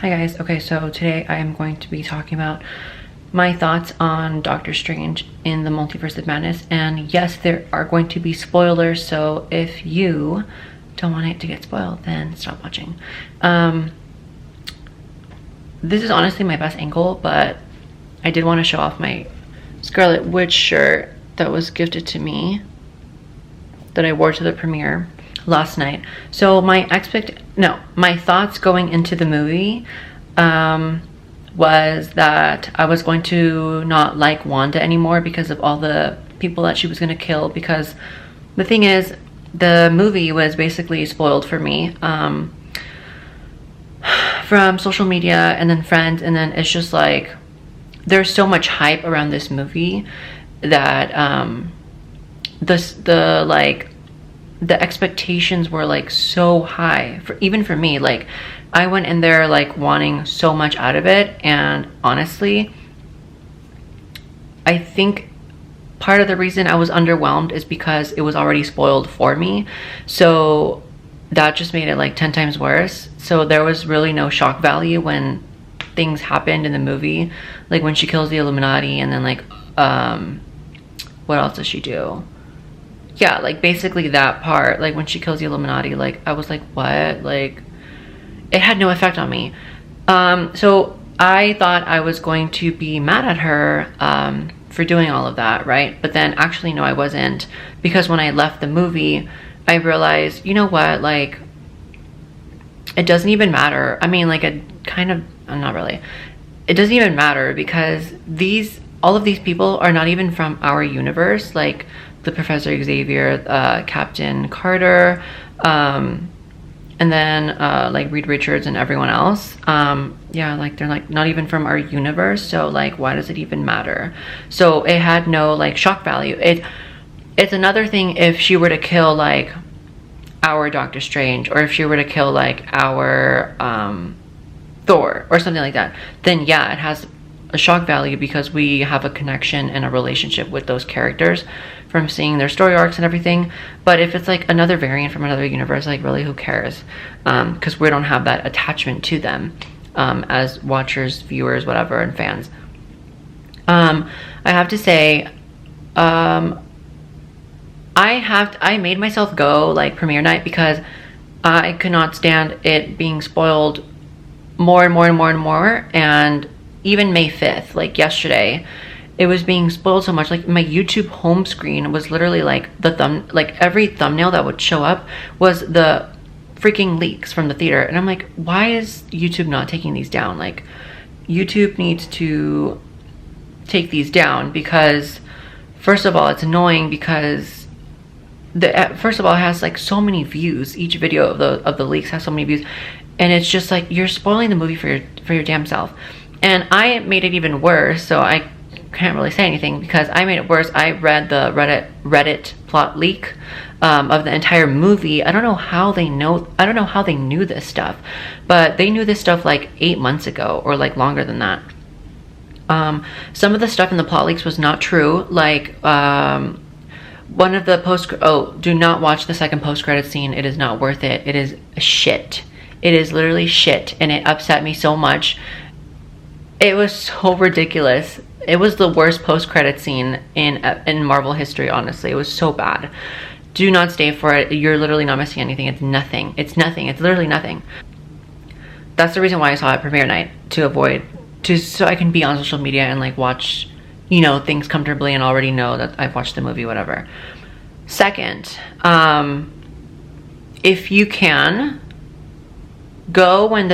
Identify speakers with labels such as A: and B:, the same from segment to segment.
A: Hi guys. Okay, so today I am going to be talking about my thoughts on Doctor Strange in the Multiverse of Madness. And yes, there are going to be spoilers, so if you don't want it to get spoiled, then stop watching. This is honestly my best angle, but I did want to show off my Scarlet Witch shirt that was gifted to me that I wore to the premiere last night. So my thoughts going into the movie was that I was going to not like Wanda anymore because of all the people that she was going to kill, because the thing is, the movie was basically spoiled for me from social media and then friends, and then it's just like there's so much hype around this movie that the expectations were like so high even for me. Like, I went in there like wanting so much out of it, and honestly I think part of the reason I was underwhelmed is because it was already spoiled for me, so that just made it like 10 times worse. So there was really no shock value when things happened in the movie, like when she kills the Illuminati, and then like what else does she do? Yeah, like basically that part, like when she kills the Illuminati, like I was like, what? Like, it had no effect on me. So I thought I was going to be mad at her for doing all of that, right? But then actually no, I wasn't, because when I left the movie I realized, you know what, like it doesn't even matter. I mean, like, not really, it doesn't even matter, because all of these people are not even from our universe, like the Professor Xavier, Captain Carter, and then like Reed Richards and everyone else. Yeah, like they're like not even from our universe, so like why does it even matter? So it had no like shock value. It's another thing if she were to kill like our Doctor Strange, or if she were to kill like our Thor or something like that, then yeah, it has a shock value because we have a connection and a relationship with those characters from seeing their story arcs and everything. But if it's like another variant from another universe, like really, who cares? Because we don't have that attachment to them as watchers, viewers, whatever, and fans. I have to say, I made myself go like premiere night because I could not stand it being spoiled more and more and more and more. And even May 5th, like yesterday, it was being spoiled so much. Like my YouTube home screen was literally like like every thumbnail that would show up was the freaking leaks from the theater. And I'm like, why is YouTube not taking these down? Like, YouTube needs to take these down, because first of all, it's annoying because first of all, it has like so many views. Each video of the leaks has so many views, and it's just like you're spoiling the movie for your damn self. And I made it even worse, so I can't really say anything because I made it worse. I read the Reddit plot leak of the entire movie. I don't know how they knew this stuff, but they knew this stuff like 8 months ago, or like longer than that. Some of the stuff in the plot leaks was not true. Like one of the do not watch the second post-credit scene. It is not worth it. It is shit. It is literally shit, and it upset me so much. It was so ridiculous. It was the worst post-credit scene in Marvel history, honestly. It was so bad. Do not stay for it. You're literally not missing anything. It's nothing. It's nothing. It's literally nothing. That's the reason why I saw it premiere night, so I can be on social media and like watch, you know, things comfortably and already know that I've watched the movie, whatever. Second, if you can, go in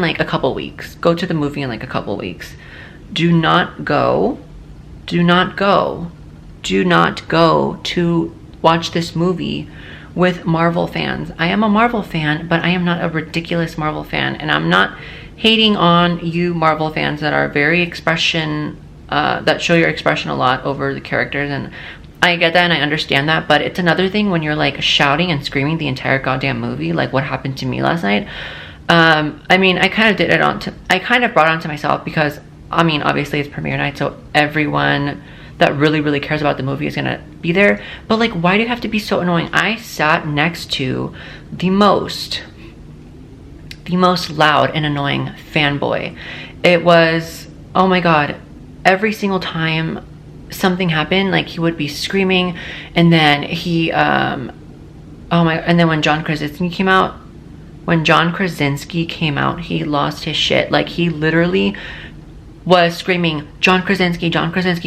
A: like a couple weeks. Go to the movie in like a couple weeks. Do not go to watch this movie with Marvel fans. I am a Marvel fan, but I am not a ridiculous Marvel fan, and I'm not hating on you Marvel fans that are very that show your expression a lot over the characters, and I get that and I understand that. But it's another thing when you're like shouting and screaming the entire goddamn movie, like what happened to me last night. I mean, I kind of brought it onto myself because, I mean, obviously it's premiere night, so everyone that really cares about the movie is gonna be there. But like, why do you have to be so annoying? I sat next to the most the most loud and annoying fanboy. It was, oh my god, every single time something happened, like he would be screaming, and then he and then when John Krasinski came out, he lost his shit. Like, he literally was screaming, John Krasinski,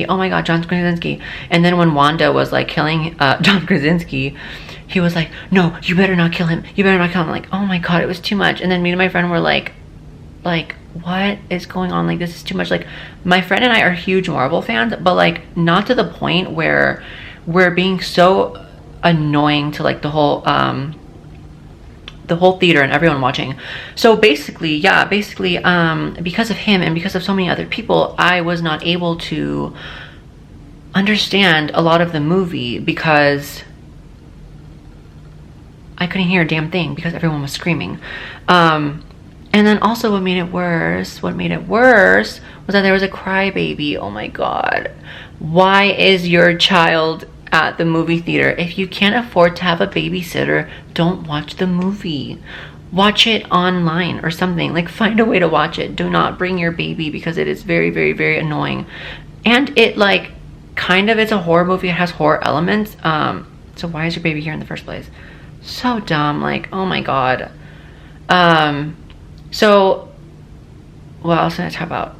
A: oh my god, John Krasinski. And then when Wanda was like killing John Krasinski, he was like, no, you better not kill him, like, oh my god, it was too much. And then me and my friend were like, what is going on? Like, this is too much. Like, my friend and I are huge Marvel fans, but like not to the point where we're being so annoying to like the whole theater and everyone watching. So basically, because of him and because of so many other people, I was not able to understand a lot of the movie because I couldn't hear a damn thing because everyone was screaming. And then also what made it worse was that there was a crybaby. Oh my god. Why is your child at the movie theater? If you can't afford to have a babysitter, don't watch the movie. Watch it online or something. Like, find a way to watch it. Do not bring your baby because it is very, very, very annoying. And it like it's a horror movie. It has horror elements. So why is your baby here in the first place? So dumb. Like, oh my god. So what else did I talk about?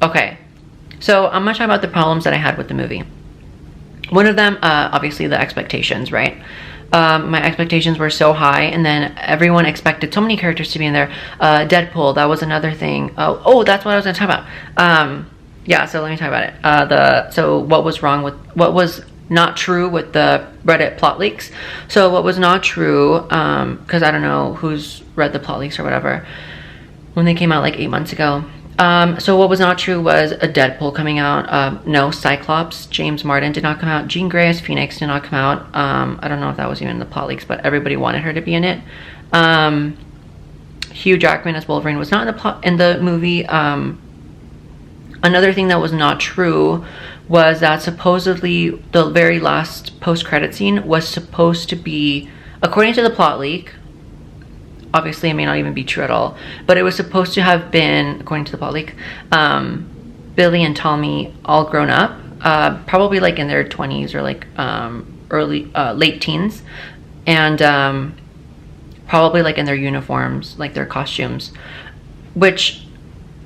A: Okay, so I'm gonna talk about the problems that I had with the movie. One of them, obviously the expectations, right? My expectations were so high, and then everyone expected so many characters to be in there. Deadpool, that was another thing. Oh, that's what I was gonna talk about. Yeah, so let me talk about it. So what was not true with the Reddit plot leaks. So what was not true, because I don't know who's read the plot leaks or whatever, when they came out like 8 months ago. So what was not true was a Deadpool coming out. No, Cyclops, James Martin did not come out. Jean Grey as Phoenix did not come out. I don't know if that was even in the plot leaks, but everybody wanted her to be in it. Hugh Jackman as Wolverine was not in the movie. Another thing that was not true was that supposedly the very last post-credit scene was supposed to be, according to the plot leak, obviously it may not even be true at all, but it was supposed to have been, according to the plot leak, Billy and Tommy all grown up, probably like in their 20s or like late teens, and probably like in their uniforms, like their costumes, which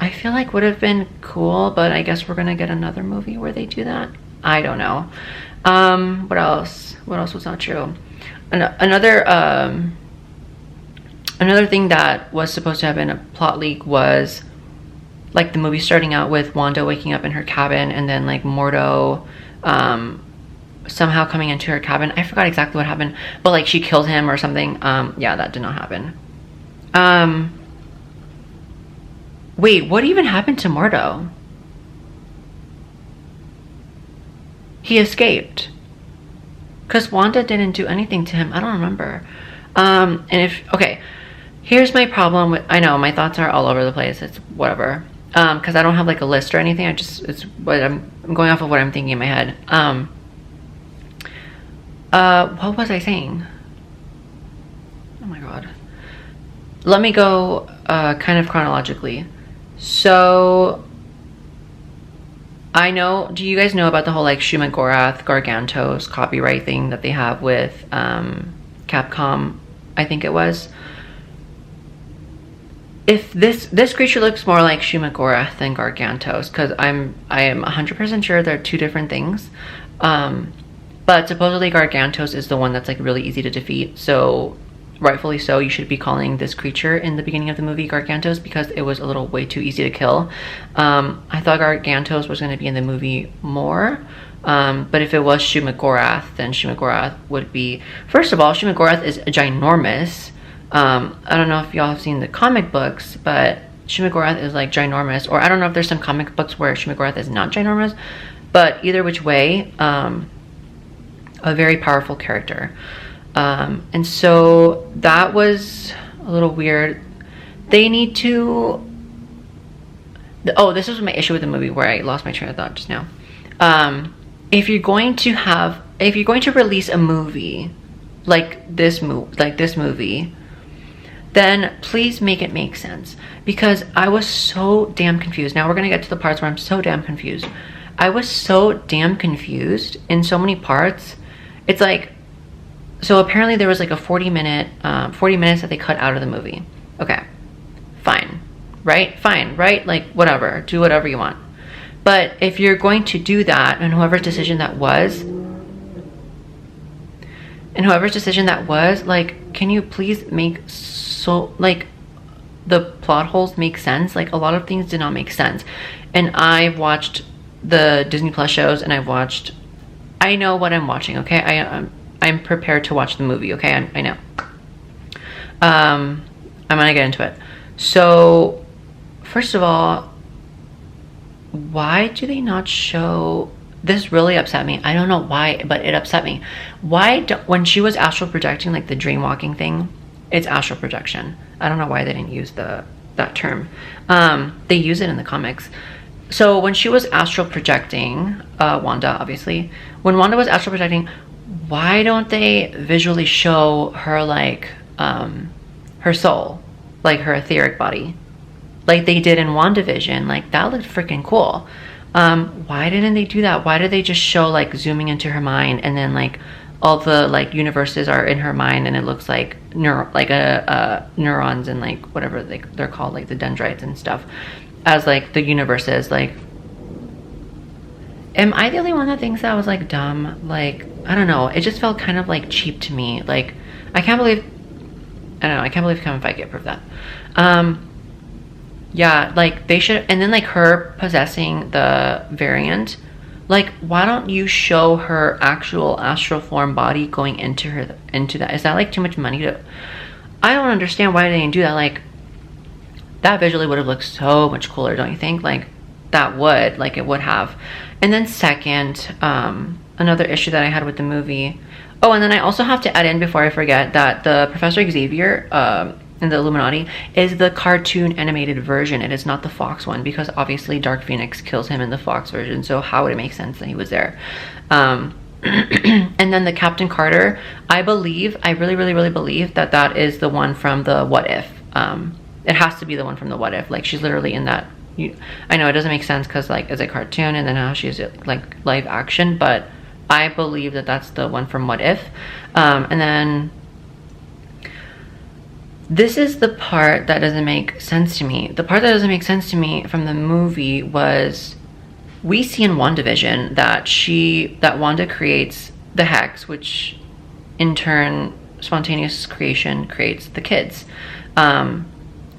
A: I feel like would have been cool, but I guess we're gonna get another movie where they do that. I don't know. What else was not true? Another thing that was supposed to have been a plot leak was like the movie starting out with Wanda waking up in her cabin, and then like Mordo somehow coming into her cabin. I forgot exactly what happened, but like she killed him or something. Yeah, that did not happen. Wait, what even happened to Mordo? He escaped. Because Wanda didn't do anything to him. I don't remember. Okay, here's my problem with, I know my thoughts are all over the place. It's whatever. Because I don't have like a list or anything. It's what I'm going off of what I'm thinking in my head. What was I saying? Oh my god. Let me go kind of chronologically. So I know, do you guys know about the whole like Shumagorath Gargantos copyright thing that they have with Capcom, I think it was? If this creature looks more like Shumagorath than Gargantos, because I am 100% sure they're two different things, but supposedly Gargantos is the one that's like really easy to defeat, so rightfully so, you should be calling this creature in the beginning of the movie Gargantos, because it was a little way too easy to kill. I thought Gargantos was going to be in the movie more, but if it was Shumagorath, then Shumagorath would be... First of all, Shumagorath is ginormous. I don't know if y'all have seen the comic books, but Shumagorath is like ginormous, or I don't know if there's some comic books where Shumagorath is not ginormous, but either which way, a very powerful character. And so that was a little weird. They need to... Oh, this was my issue with the movie where I lost my train of thought just now. If you're going to release a movie like this movie, then please make it make sense, because I was so damn confused. Now we're gonna get to the parts where I'm so damn confused. I was so damn confused in so many parts. It's like, so apparently there was like a 40 minutes that they cut out of the movie. Okay, fine, right? Fine, right? Like, whatever, do whatever you want. But if you're going to do that, and whoever's decision that was, like, can you please make like the plot holes make sense? Like, a lot of things did not make sense. And I've watched the Disney Plus shows, and I know what I'm watching, okay? I'm prepared to watch the movie, okay? I know. I'm gonna get into it. So, first of all, why do they not show... This really upset me. I don't know why, but it upset me. When she was astral projecting, like the dream walking thing, it's astral projection. I don't know why they didn't use that term. They use it in the comics. So when she was astral projecting, Wanda, obviously, when Wanda was astral projecting, why don't they visually show her, like, her soul, like her etheric body, like they did in WandaVision? Like, that looked freaking cool. Why didn't they do that? Why did they just show, like, zooming into her mind, and then, like, all the, like, universes are in her mind, and it looks like neurons and, like, whatever they're called, like the dendrites and stuff, as, like, the universes. Like, am I the only one that thinks that was, like, dumb? Like, I don't know, it just felt kind of, like, cheap to me. Like, I can't believe Kevin Feige approved that. Yeah, like, they should. And then, like, her possessing the variant, like, why don't you show her actual astral form body going into that? Is that, like, too much money to... I don't understand why they didn't do that. Like, that visually would have looked so much cooler, don't you think? Like, that would, like, it would have. And then second, another issue that I had with the movie... Oh, and then I also have to add in, before I forget, that the Professor Xavier in the Illuminati is the cartoon animated version. It is not the Fox one, because obviously Dark Phoenix kills him in the Fox version, so how would it make sense that he was there? And then the Captain Carter, I really believe that is the one from the What If. It has to be the one from the What If. Like, she's literally in that. I know it doesn't make sense because, like, it's a cartoon, and then now she's, like, live action, but I believe that that's the one from What If. And then this is the part that doesn't make sense to me. The part that doesn't make sense to me from the movie was, we see in WandaVision that Wanda creates the hex, which in turn, spontaneous creation creates the kids.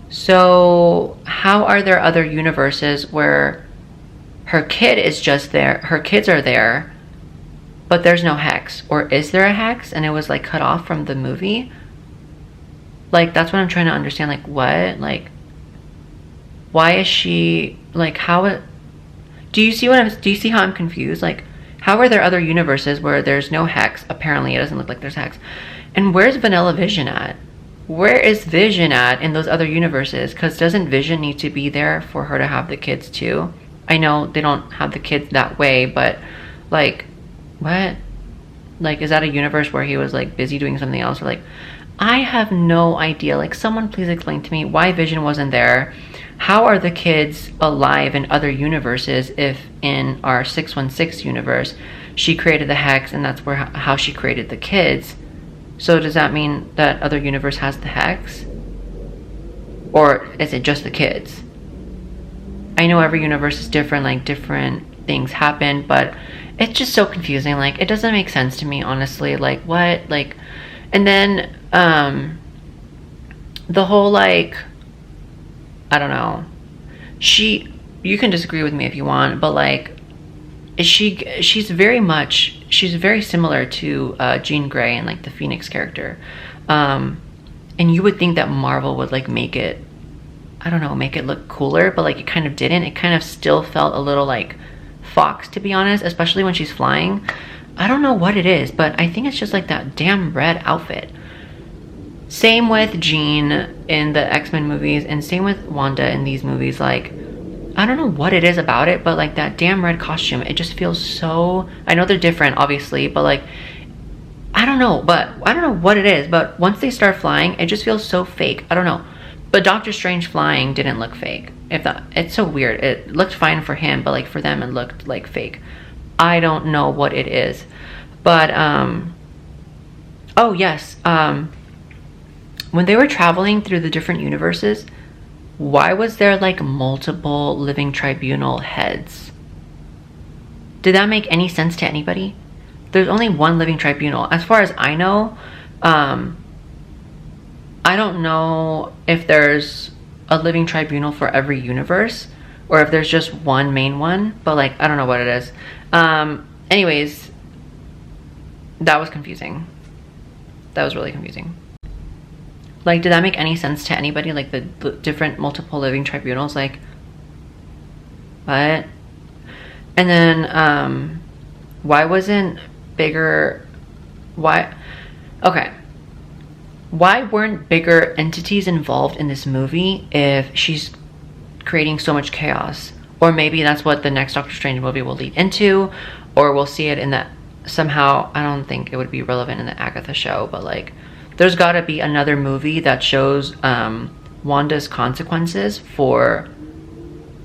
A: So how are there other universes where her kid is just there, her kids are there, but there's no hex? Or is there a hex and it was, like, cut off from the movie? Like, that's what I'm trying to understand. Like, what? Like, why is she, like, do you see how I'm confused? Like, how are there other universes where there's no hex? Apparently it doesn't look like there's hex. And where's Vanilla Vision at? Where is Vision at in those other universes? Because doesn't Vision need to be there for her to have the kids too? I know they don't have the kids that way, but, like, what? Like, is that a universe where he was, like, busy doing something else? Or, like, I have no idea. Like, someone please explain to me why Vision wasn't there. How are the kids alive in other universes if in our 616 universe she created the hex and that's how she created the kids? So does that mean that other universe has the hex? Or is it just the kids? I know every universe is different, like, different things happen, but it's just so confusing. Like, it doesn't make sense to me, honestly. Like, what? Like, and then the whole, like, I don't know, you can disagree with me if you want, but, like, she's very similar to Jean Grey and, like, the Phoenix character, and you would think that Marvel would, like, make it, I don't know, make it look cooler, but, like, it kind of didn't. It kind of still felt a little like Fox, to be honest, especially when she's flying. I don't know what it is, but I think it's just, like, that damn red outfit. Same with Jean in the X-Men movies, and same with Wanda in these movies. Like, I don't know what it is about it, but, like, that damn red costume, it just feels so... I know they're different, obviously, but, like, I don't know, but I don't know what it is, but once they start flying, it just feels so fake. I don't know. But Doctor Strange flying didn't look fake. If that, it's so weird. It looked fine for him, but like for them, it looked like fake. I don't know what it is, but oh yes, when they were traveling through the different universes, why was there like multiple living tribunal heads? Did that make any sense to anybody? There's only one living tribunal. As far as I know, I don't know if there's a living tribunal for every universe or if there's just one main one, but like, I don't know what it is. Anyways, that was confusing. That was really confusing. Like, did that make any sense to anybody? Like the different multiple living tribunals, like, what? And then, why wasn't bigger, okay. Why weren't bigger entities involved in this movie if she's creating so much chaos? Or maybe that's what the next Doctor Strange movie will lead into, or we'll see it in that somehow. I don't think it would be relevant in the Agatha show, but like, there's gotta be another movie that shows Wanda's consequences for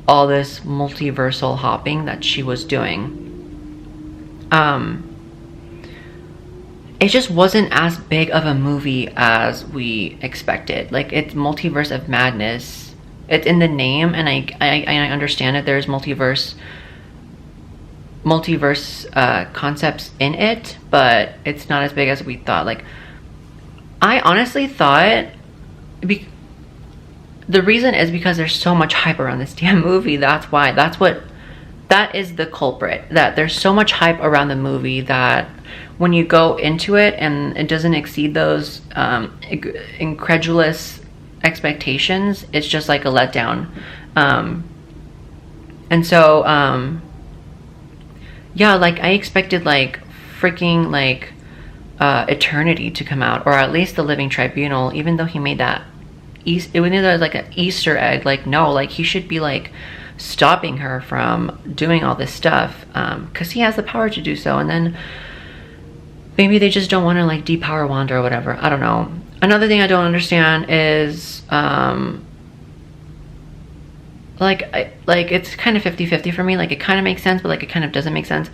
A: all this multiversal hopping that she was doing. It just wasn't as big of a movie as we expected. Like, it's Multiverse of Madness. It's in the name, and I understand that there's multiverse concepts in it, but it's not as big as we thought. Like, I honestly thought the reason is because there's so much hype around this damn movie. That's why. That is the culprit. That there's so much hype around the movie that when you go into it and it doesn't exceed those incredulous expectations, it's just like a letdown. And so, yeah, like I expected like freaking like Eternity to come out, or at least the Living Tribunal, even though he made that it was like an Easter egg. Like, no, like he should be like stopping her from doing all this stuff, because he has the power to do so. And then maybe they just don't want to like depower Wanda or whatever. I don't know. Another thing I don't understand is like it's kind of 50-50 for me. Like, it kind of makes sense, but like it kind of doesn't make sense.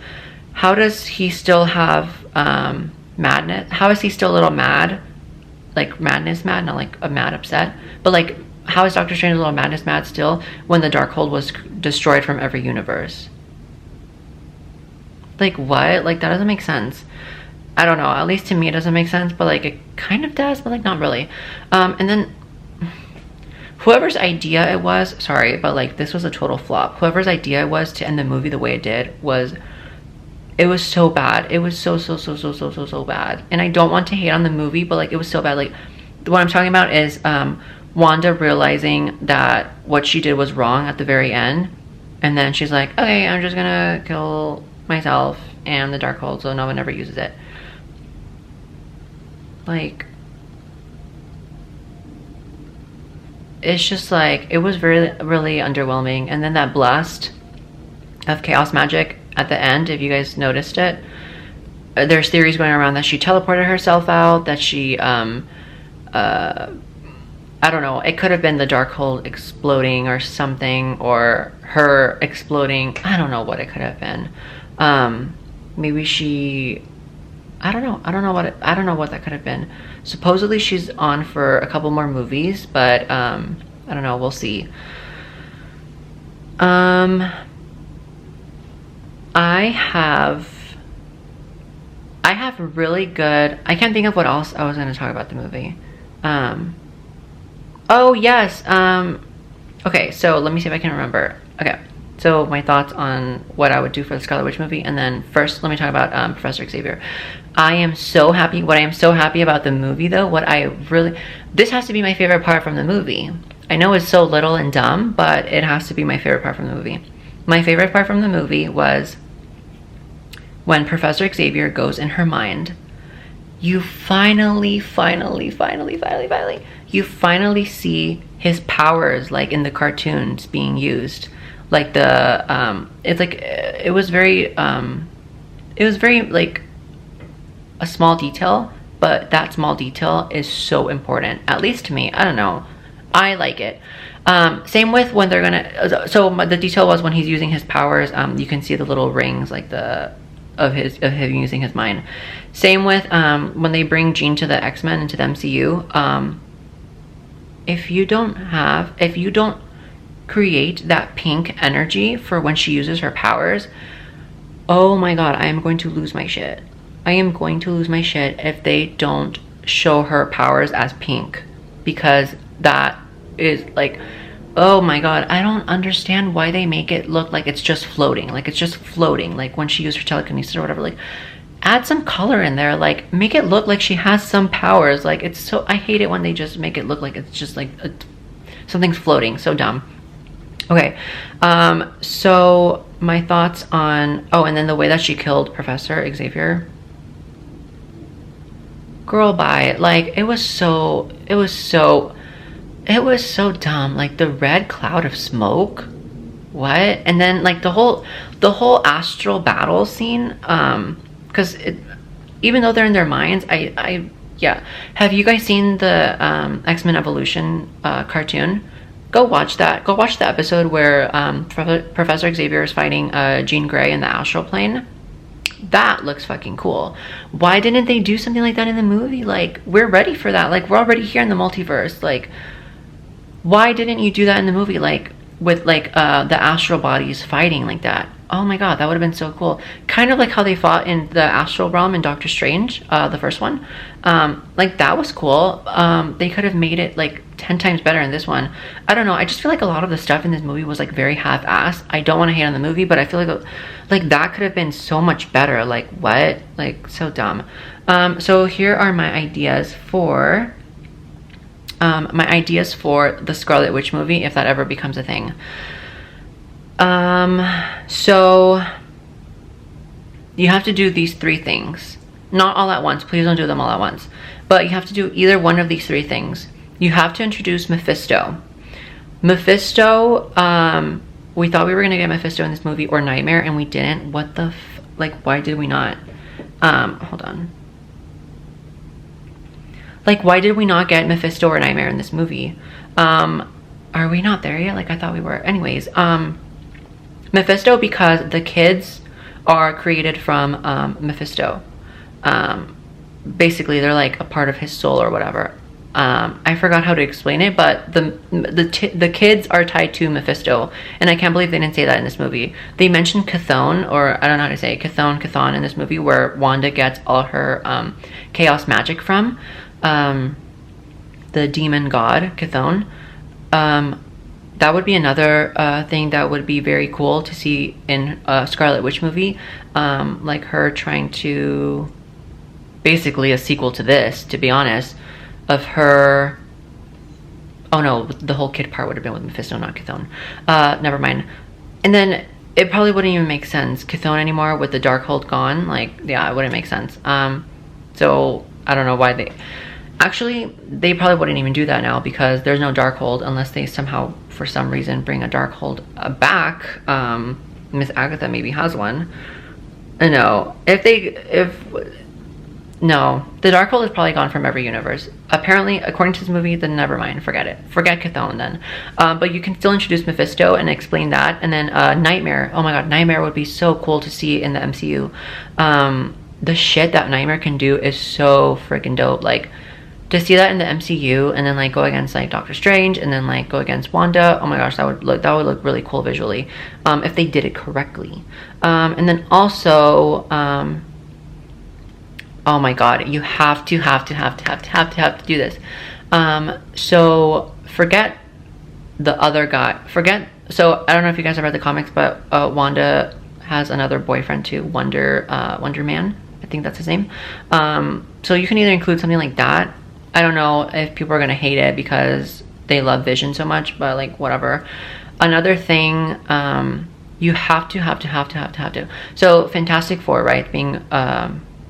A: How does he still have madness? How is he still a little mad? Like madness mad, not like a mad upset, but like, how is Doctor Strange a little madness mad still when the Darkhold was destroyed from every universe? Like, what? Like, that doesn't make sense. I don't know. At least to me, it doesn't make sense, but like, it kind of does, but like, not really. And then whoever's idea it was, sorry, but like, this was a total flop. Whoever's idea it was to end the movie the way it did it was so bad. It was so bad. And I don't want to hate on the movie, but like, it was so bad. Like, what I'm talking about is Wanda realizing that what she did was wrong at the very end, and then she's like, okay, I'm just gonna kill myself and the Darkhold so no one ever uses it. Like, it's just like, it was really underwhelming. And then that blast of chaos magic at the end, if you guys noticed it, there's theories going around that she teleported herself out, that she I don't know, it could have been the Darkhold exploding or something, or her exploding. I don't know what it could have been. Maybe she, I don't know what that could have been. Supposedly she's on for a couple more movies, but I don't know, we'll see. I have really good, I can't think of what else I was going to talk about the movie. Oh yes, okay, so let me see if I can remember. Okay, so my thoughts on what I would do for the Scarlet Witch movie, and then first let me talk about Professor Xavier. I am so happy, what I am so happy about the movie though, this has to be my favorite part from the movie. I know it's so little and dumb, but it has to be my favorite part from the movie. My favorite part from the movie was when Professor Xavier goes in her mind. You finally see his powers, like in the cartoons, being used. Like it's like, it was very like a small detail, but that small detail is so important, at least to me. I don't know, I like it. Same with when they're gonna, so the detail was when he's using his powers, you can see the little rings, like of him using his mind. Same with when they bring Jean to the X-Men, into the MCU. If you don't create that pink energy for when she uses her powers, oh my god, I am going to lose my shit. I am going to lose my shit if they don't show her powers as pink, because that is like, oh my god, I don't understand why they make it look like it's just floating, like when she used her telekinesis or whatever. Like, add some color in there, like make it look like she has some powers. Like, it's so, I hate it when they just make it look like it's just like something's floating. So dumb. Okay, so my thoughts on, oh, and then the way that she killed Professor Xavier, girl, bye. Like, it was so dumb. Like, the red cloud of smoke, what? And then like the whole astral battle scene, because even though they're in their minds, yeah, have you guys seen the X-Men Evolution cartoon? Go watch that. Go watch the episode where Professor Xavier is fighting Jean Grey in the astral plane. That looks fucking cool. Why didn't they do something like that in the movie? Like, we're ready for that. Like, we're already here in the multiverse. Like, why didn't you do that in the movie? Like, with like the astral bodies fighting like that. Oh my god, that would have been so cool. Kind of like how they fought in the astral realm in Doctor Strange, the first one. Like, that was cool. They could have made it like 10 times better in this one. I don't know, I just feel like a lot of the stuff in this movie was like very half-assed. I don't want to hate on the movie, but I feel like that could have been so much better. Like, what? Like, so dumb. So here are my ideas for the Scarlet Witch movie, if that ever becomes a thing. So you have to do these 3 things. Not all at once. Please don't do them all at once. But you have to do either one of these 3 things. You have to introduce Mephisto. Mephisto, we thought we were going to get Mephisto in this movie, or Nightmare, and we didn't. What the like, why did we not? Hold on. Like, why did we not get Mephisto or Nightmare in this movie? Are we not there yet? Like, I thought we were. Anyways, Mephisto, because the kids are created from Mephisto. Basically, they're like a part of his soul or whatever. I forgot how to explain it, but the kids are tied to Mephisto, and I can't believe they didn't say that in this movie. They mentioned Chthon, or I don't know how to say it, Chthon in this movie, where Wanda gets all her chaos magic from. The demon god Chthon. That would be another thing that would be very cool to see in a Scarlet Witch movie, like her trying to, basically a sequel to this, to be honest, of her. Oh no, the whole kid part would have been with Mephisto, not Chthon. Never mind. And then it probably wouldn't even make sense, Chthon anymore, with the Darkhold gone. Like, yeah, it wouldn't make sense. So I don't know why they. Actually, they probably wouldn't even do that now, because there's no Darkhold unless they somehow, for some reason, bring a Darkhold back. Miss Agatha maybe has one. No, no, the Darkhold is probably gone from every universe. Apparently, according to this movie, then never mind. Forget it. Forget Chthon then. But you can still introduce Mephisto and explain that. And then Nightmare. Oh my god, Nightmare would be so cool to see in the MCU. The shit that Nightmare can do is so freaking dope. Like, to see that in the MCU and then like go against like Doctor Strange and then like go against Wanda, oh my gosh, that would look really cool visually, if they did it correctly. And then also, oh my god, you have to do this. So forget the other guy. So I don't know if you guys have read the comics, but Wanda has another boyfriend too, Wonder Man. I think that's his name. So you can either include something like that. I don't know if people are gonna hate it because they love Vision so much, but like, whatever. Another thing, you have to. So Fantastic Four, right? Being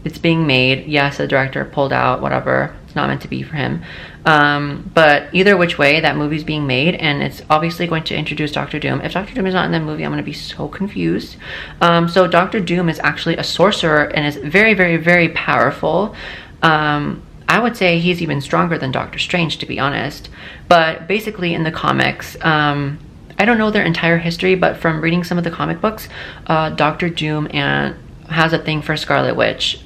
A: it's being made. Yes, the director pulled out, whatever. It's not meant to be for him. But either which way, that movie's being made, and it's obviously going to introduce Doctor Doom. If Doctor Doom is not in the movie, I'm going to be so confused. So Doctor Doom is actually a sorcerer and is very, very, very powerful. I would say he's even stronger than Doctor Strange, to be honest. But basically in the comics, I don't know their entire history, but from reading some of the comic books, Doctor Doom has a thing for Scarlet Witch.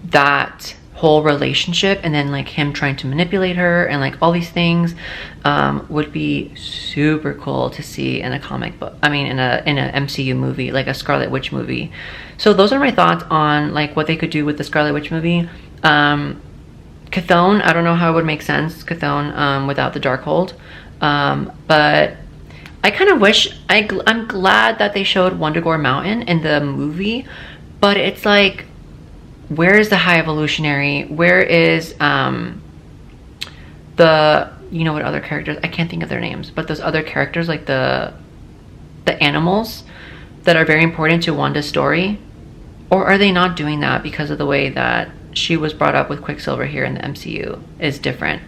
A: That whole relationship, and then like him trying to manipulate her and like all these things, would be super cool to see in a comic book. I mean, in a MCU movie, like a Scarlet Witch movie. So those are my thoughts on like what they could do with the Scarlet Witch movie. Chthon, I don't know how it would make sense, Chthon, without the Darkhold. But I kind of wish, I'm glad that they showed Wundagore Mountain in the movie, but it's like, where is the High Evolutionary? Where is the, you know what other characters, I can't think of their names, but those other characters, like the animals that are very important to Wanda's story? Or are they not doing that because of the way that she was brought up with Quicksilver here in the MCU is different?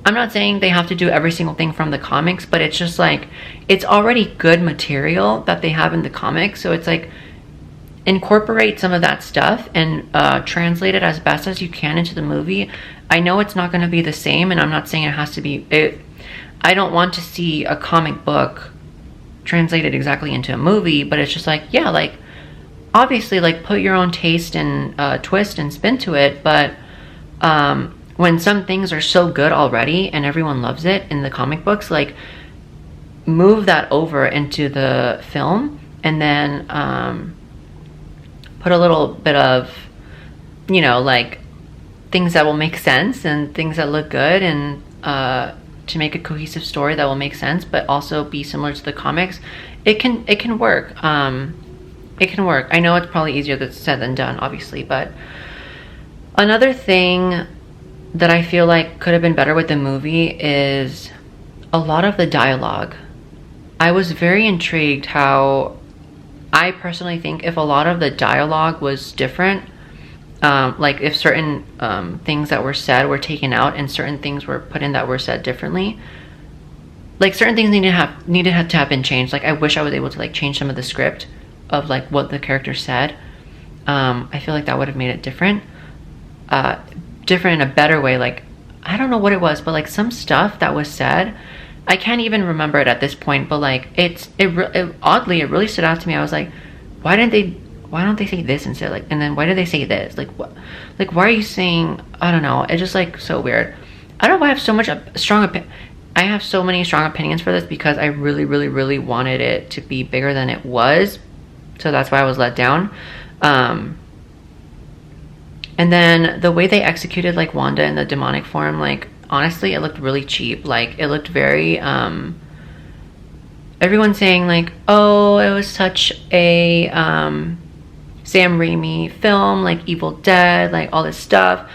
A: I'm not saying they have to do every single thing from the comics, but it's just like, it's already good material that they have in the comics. So it's like, incorporate some of that stuff and translate it as best as you can into the movie. I know it's not going to be the same, and I'm not saying it has to be. I don't want to see a comic book translated exactly into a movie, but it's just like, yeah, like, obviously, like, put your own taste and twist and spin to it, but when some things are so good already and everyone loves it in the comic books, like, move that over into the film, and then put a little bit of, you know, like, things that will make sense and things that look good, and to make a cohesive story that will make sense but also be similar to the comics. It can work. It can work. I know it's probably easier said than done, obviously, but another thing that I feel like could have been better with the movie is a lot of the dialogue. I was very intrigued how, I personally think if a lot of the dialogue was different, like if certain things that were said were taken out and certain things were put in that were said differently, like certain things needed to have been changed. Like I wish I was able to like change some of the script of like what the character said. I feel like that would have made it different in a better way. Like, I don't know what it was, but like some stuff that was said, I can't even remember it at this point, but like oddly it really stood out to me. I was like, why don't they say this instead? Like, and then why did they say this? Like, what? Like, why are you saying? I don't know. It's just like so weird. I don't know why I have so much I have so many strong opinions for this, because I really, really, really wanted it to be bigger than it was. So that's why I was let down. And then the way they executed like Wanda in the demonic form, like, honestly, it looked really cheap. Like, it looked very, everyone's saying like, oh, it was such a, Sam Raimi film, like Evil Dead, like all this stuff.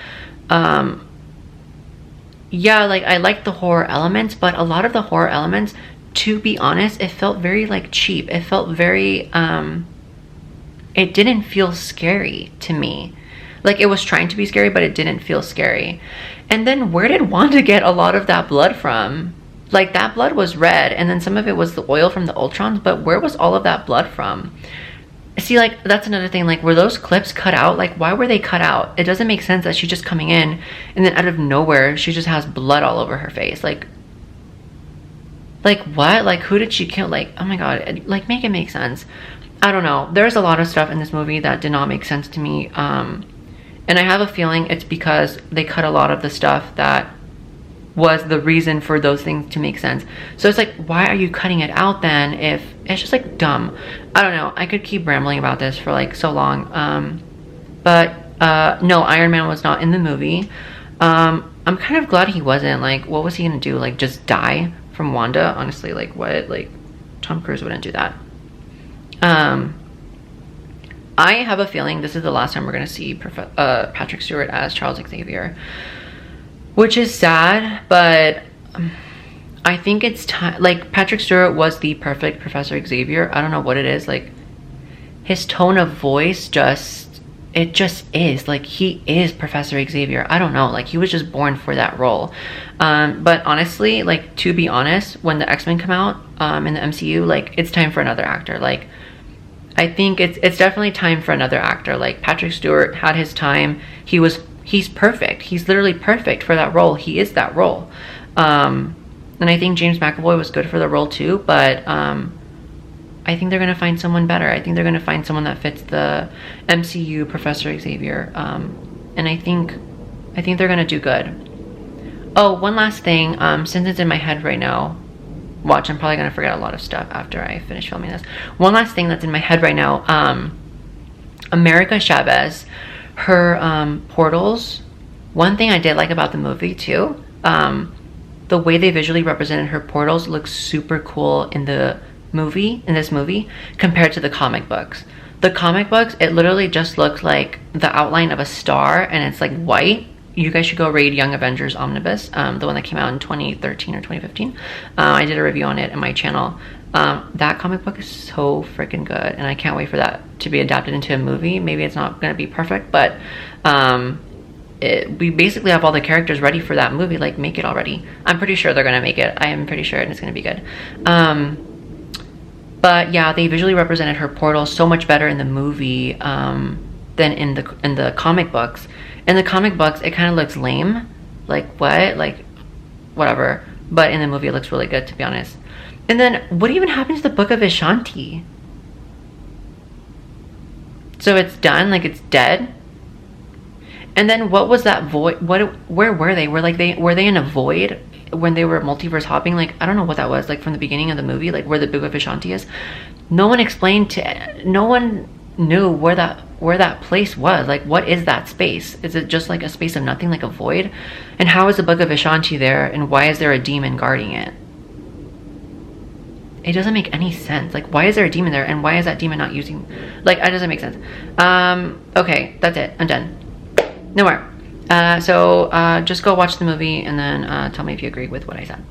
A: Yeah, like I liked the horror elements, but a lot of the horror elements, to be honest, it felt very like cheap. It felt very, it didn't feel scary to me. Like, it was trying to be scary, but it didn't feel scary. And then where did Wanda get a lot of that blood from? Like, that blood was red, and then some of it was the oil from the Ultrons, but where was all of that blood from? See, like, that's another thing. Like, were those clips cut out? Like, why were they cut out? It doesn't make sense that she's just coming in, and then out of nowhere, she just has blood all over her face. Like, what? Like, who did she kill? Like, oh my god. Like, make it make sense. I don't know. There's a lot of stuff in this movie that did not make sense to me. And I have a feeling it's because they cut a lot of the stuff that was the reason for those things to make sense. So it's like, why are you cutting it out then if it's just like dumb? I don't know. I could keep rambling about this for like so long. But no, Iron Man was not in the movie. I'm kind of glad he wasn't. Like, what was he gonna do? Like, just die from Wanda? Honestly, like, what? Like, Tom Cruise wouldn't do that. I have a feeling this is the last time we're going to see Patrick Stewart as Charles Xavier, which is sad, but I think it's time. Like, Patrick Stewart was the perfect Professor Xavier. I don't know what it is. Like, his tone of voice just it just is. Like, he is Professor Xavier. I don't know. Like, he was just born for that role. But honestly, like, to be honest, when the X-Men come out in the MCU, like, it's time for another actor. Like, I think it's definitely time for another actor. Like, Patrick Stewart had his time. He's perfect. He's literally perfect for that role. He is that role. And I think James McAvoy was good for the role too, but I think they're going to find someone better. I think they're going to find someone that fits the MCU Professor Xavier. And I think they're going to do good. Oh, one last thing, since it's in my head right now, watch, I'm probably going to forget a lot of stuff after I finish filming this. One last thing that's in my head right now, America Chavez, her portals, one thing I did like about the movie too, the way they visually represented her portals looks super cool in this movie, compared to the comic books. The comic books, it literally just looks like the outline of a star, and it's like white. You guys should go read Young Avengers Omnibus, the one that came out in 2013 or 2015. I did a review on it in my channel. That comic book is so freaking good, and I can't wait for that to be adapted into a movie. Maybe it's not going to be perfect, but we basically have all the characters ready for that movie. Like, make it already. I'm pretty sure they're going to make it. I am pretty sure, and it's going to be good. But yeah, they visually represented her portal so much better in the movie than in the comic books. In the comic books, it kind of looks lame. Like, what? Like, whatever. But in the movie, it looks really good, to be honest. And then, what even happened to the Book of Vishanti? So it's done? Like, it's dead? And then, what was that void? Where were they? Were they in a void when they were multiverse hopping? Like, I don't know what that was. Like, from the beginning of the movie, like, where the Book of Vishanti is. No one knew where that place was. Like, what is that space? Is it just like a space of nothing, like a void? And how is the Book of Vishanti there, and why is there a demon guarding it? It doesn't make any sense. Like, why is there a demon there, and why is that demon not using, like, it doesn't make sense. Okay, that's it. I'm done. No more. So just go watch the movie and then tell me if you agree with what I said.